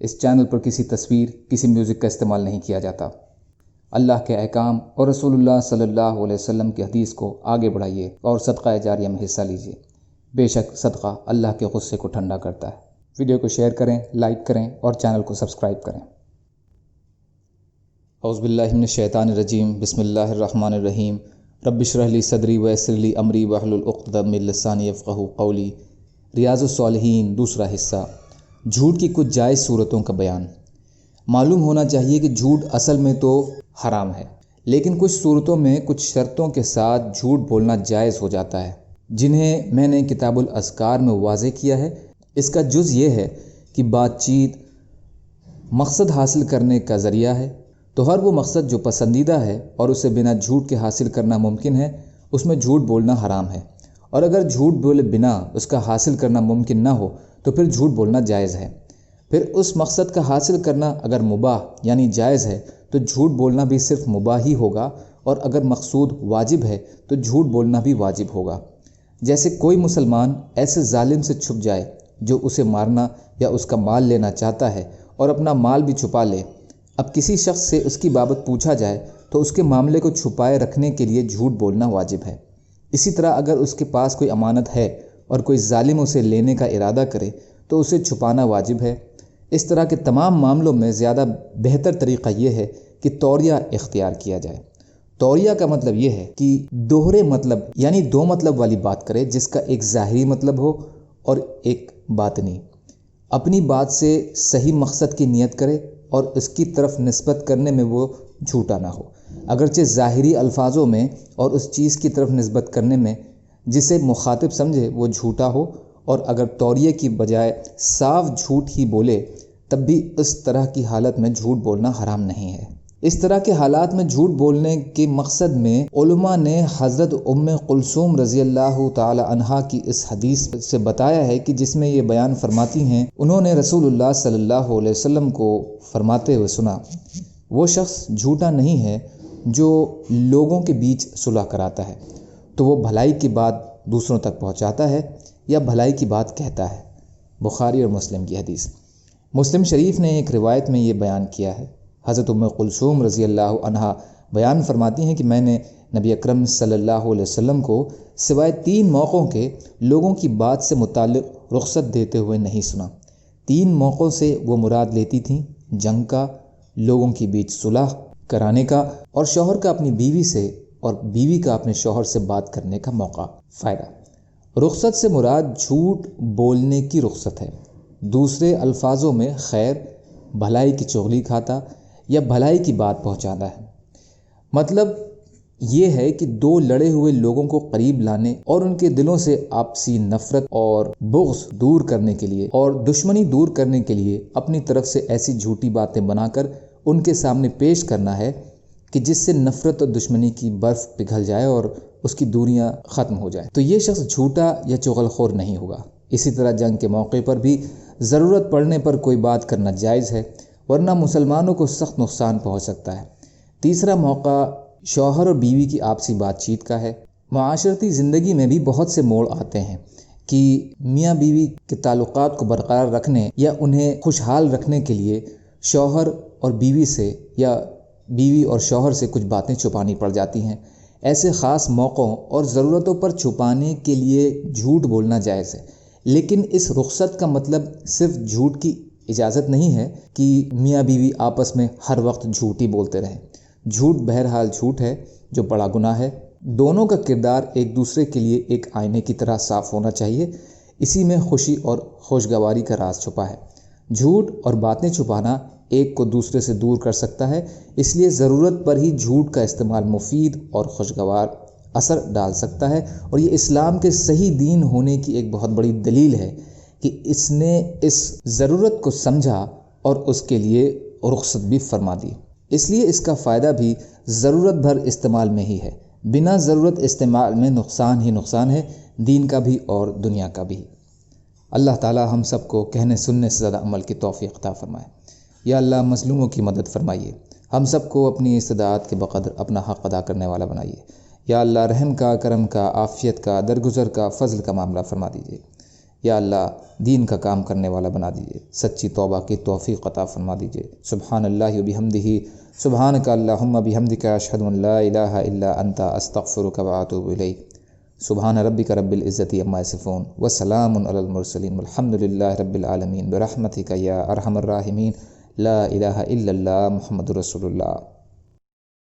اس channel پر کسی تصویر، کسی میوزک کا استعمال نہیں کیا جاتا۔ اللہ کے احکام اور رسول اللہ صلی اللہ علیہ وسلم کی حدیث کو آگے بڑھائیے اور صدقہ جاریہ میں حصہ لیجیے۔ بے شک صدقہ اللہ کے غصے کو ٹھنڈا کرتا ہے۔ ویڈیو کو شیئر کریں، لائک کریں اور چینل کو سبسکرائب کریں۔ اعوذ باللہ من الشیطان الرجیم، بسم اللہ الرحمن الرحیم۔ رب اشرح لی صدری ویسر لی امری واحلل عقدۃ من لسانی یفقہوا قولی۔ ریاض الصالحین دوسرا حصہ، جھوٹ کی کچھ جائز صورتوں کا بیان۔ معلوم ہونا چاہیے کہ جھوٹ اصل میں تو حرام ہے، لیکن کچھ صورتوں میں کچھ شرطوں کے ساتھ جھوٹ بولنا جائز ہو جاتا ہے، جنہیں میں نے کتاب الاذکار میں واضح کیا ہے۔ اس کا جز یہ ہے کہ بات چیت مقصد حاصل کرنے کا ذریعہ ہے، تو ہر وہ مقصد جو پسندیدہ ہے اور اسے بنا جھوٹ کے حاصل کرنا ممکن ہے، اس میں جھوٹ بولنا حرام ہے، اور اگر جھوٹ بولے بنا اس کا حاصل کرنا ممکن نہ ہو تو پھر جھوٹ بولنا جائز ہے۔ پھر اس مقصد کا حاصل کرنا اگر مباح یعنی جائز ہے تو جھوٹ بولنا بھی صرف مباح ہی ہوگا، اور اگر مقصود واجب ہے تو جھوٹ بولنا بھی واجب ہوگا۔ جیسے کوئی مسلمان ایسے ظالم سے چھپ جائے جو اسے مارنا یا اس کا مال لینا چاہتا ہے اور اپنا مال بھی چھپا لے۔ اب کسی شخص سے اس کی بابت پوچھا جائے تو اس کے معاملے کو چھپائے رکھنے کے لیے جھوٹ بولنا واجب ہے۔ اسی طرح اگر اس کے پاس کوئی امانت ہے اور کوئی ظالم اسے لینے کا ارادہ کرے تو اسے چھپانا واجب ہے۔ اس طرح کے تمام معاملوں میں زیادہ بہتر طریقہ یہ ہے کہ توریہ اختیار کیا جائے۔ توریہ کا مطلب یہ ہے کہ دوہرے مطلب یعنی دو مطلب والی بات کرے، جس کا ایک ظاہری مطلب ہو اور ایک باطنی۔ اپنی بات سے صحیح مقصد کی نیت کرے اور اس کی طرف نسبت کرنے میں وہ جھوٹا نہ ہو، اگرچہ ظاہری الفاظوں میں اور اس چیز کی طرف نسبت کرنے میں جسے مخاطب سمجھے وہ جھوٹا ہو، اور اگر توریہ کی بجائے صاف جھوٹ ہی بولے تب بھی اس طرح کی حالت میں جھوٹ بولنا حرام نہیں ہے۔ اس طرح کے حالات میں جھوٹ بولنے کے مقصد میں علماء نے حضرت ام کلثوم رضی اللہ تعالی عنہا کی اس حدیث سے بتایا ہے کہ جس میں یہ بیان فرماتی ہیں، انہوں نے رسول اللہ صلی اللہ علیہ وسلم کو فرماتے ہوئے سنا، وہ شخص جھوٹا نہیں ہے جو لوگوں کے بیچ صلح کراتا ہے تو وہ بھلائی کی بات دوسروں تک پہنچاتا ہے یا بھلائی کی بات کہتا ہے۔ بخاری اور مسلم کی حدیث۔ مسلم شریف نے ایک روایت میں یہ بیان کیا ہے، حضرت ام کلثوم رضی اللہ عنہا بیان فرماتی ہیں کہ میں نے نبی اکرم صلی اللہ علیہ وسلم کو سوائے 3 موقعوں کے لوگوں کی بات سے متعلق رخصت دیتے ہوئے نہیں سنا۔ 3 موقعوں سے وہ مراد لیتی تھیں جنگ کا، لوگوں کے بیچ صلح کرانے کا، اور شوہر کا اپنی بیوی سے اور بیوی کا اپنے شوہر سے بات کرنے کا موقع، فائدہ۔ رخصت سے مراد جھوٹ بولنے کی رخصت ہے۔ دوسرے الفاظوں میں خیر، بھلائی کی چغلی کھاتا یا بھلائی کی بات پہنچانا ہے۔ مطلب یہ ہے کہ 2 لڑے ہوئے لوگوں کو قریب لانے اور ان کے دلوں سے آپسی نفرت اور بغض دور کرنے کے لیے اور دشمنی دور کرنے کے لیے اپنی طرف سے ایسی جھوٹی باتیں بنا کر ان کے سامنے پیش کرنا ہے کہ جس سے نفرت اور دشمنی کی برف پگھل جائے اور اس کی دوریاں ختم ہو جائیں، تو یہ شخص جھوٹا یا چغل خور نہیں ہوگا۔ اسی طرح جنگ کے موقع پر بھی ضرورت پڑنے پر کوئی بات کرنا جائز ہے، ورنہ مسلمانوں کو سخت نقصان پہنچ سکتا ہے۔ تیسرا موقع شوہر اور بیوی کی آپسی بات چیت کا ہے۔ معاشرتی زندگی میں بھی بہت سے موڑ آتے ہیں کہ میاں بیوی کے تعلقات کو برقرار رکھنے یا انہیں خوشحال رکھنے کے لیے شوہر اور بیوی سے یا بیوی اور شوہر سے کچھ باتیں چھپانی پڑ جاتی ہیں۔ ایسے خاص موقعوں اور ضرورتوں پر چھپانے کے لیے جھوٹ بولنا جائز ہے، لیکن اس رخصت کا مطلب صرف جھوٹ کی اجازت نہیں ہے کہ میاں بیوی آپس میں ہر وقت جھوٹ ہی بولتے رہیں۔ جھوٹ بہرحال جھوٹ ہے جو بڑا گناہ ہے۔ دونوں کا کردار ایک دوسرے کے لیے ایک آئینے کی طرح صاف ہونا چاہیے، اسی میں خوشی اور خوشگواری کا راز چھپا ہے۔ جھوٹ اور باتیں چھپانا ایک کو دوسرے سے دور کر سکتا ہے، اس لیے ضرورت پر ہی جھوٹ کا استعمال مفید اور خوشگوار اثر ڈال سکتا ہے، اور یہ اسلام کے صحیح دین ہونے کی ایک بہت بڑی دلیل ہے کہ اس نے اس ضرورت کو سمجھا اور اس کے لیے رخصت بھی فرما دی۔ اس لیے اس کا فائدہ بھی ضرورت بھر استعمال میں ہی ہے، بنا ضرورت استعمال میں نقصان ہی نقصان ہے، دین کا بھی اور دنیا کا بھی۔ اللہ تعالی ہم سب کو کہنے سننے سے زیادہ عمل کی توفیق عطا فرمائے۔ یا اللہ مظلوموں کی مدد فرمائیے، ہم سب کو اپنی استطاعت کے بقدر اپنا حق ادا کرنے والا بنائیے۔ یا اللہ رحم کا، کرم کا، عافیت کا، درگزر کا، فضل کا معاملہ فرما دیجیے۔ یا اللہ دین کا کام کرنے والا بنا دیجیے، سچی توبہ کی توفیق عطا فرما دیجیے۔ سبحان اللہ و بحمدہ، سبحانک اللہم بحمدک، اشہد ان لا الہ الا انت، استغفرک و اتوب الیک۔ سبحان ربک رب العزت عما یصفون وسلام علی المرسلین والحمد للہ رب العالمین برحمتک یا ارحم الراحمین، لا الہ الا اللہ محمد رسول اللہ۔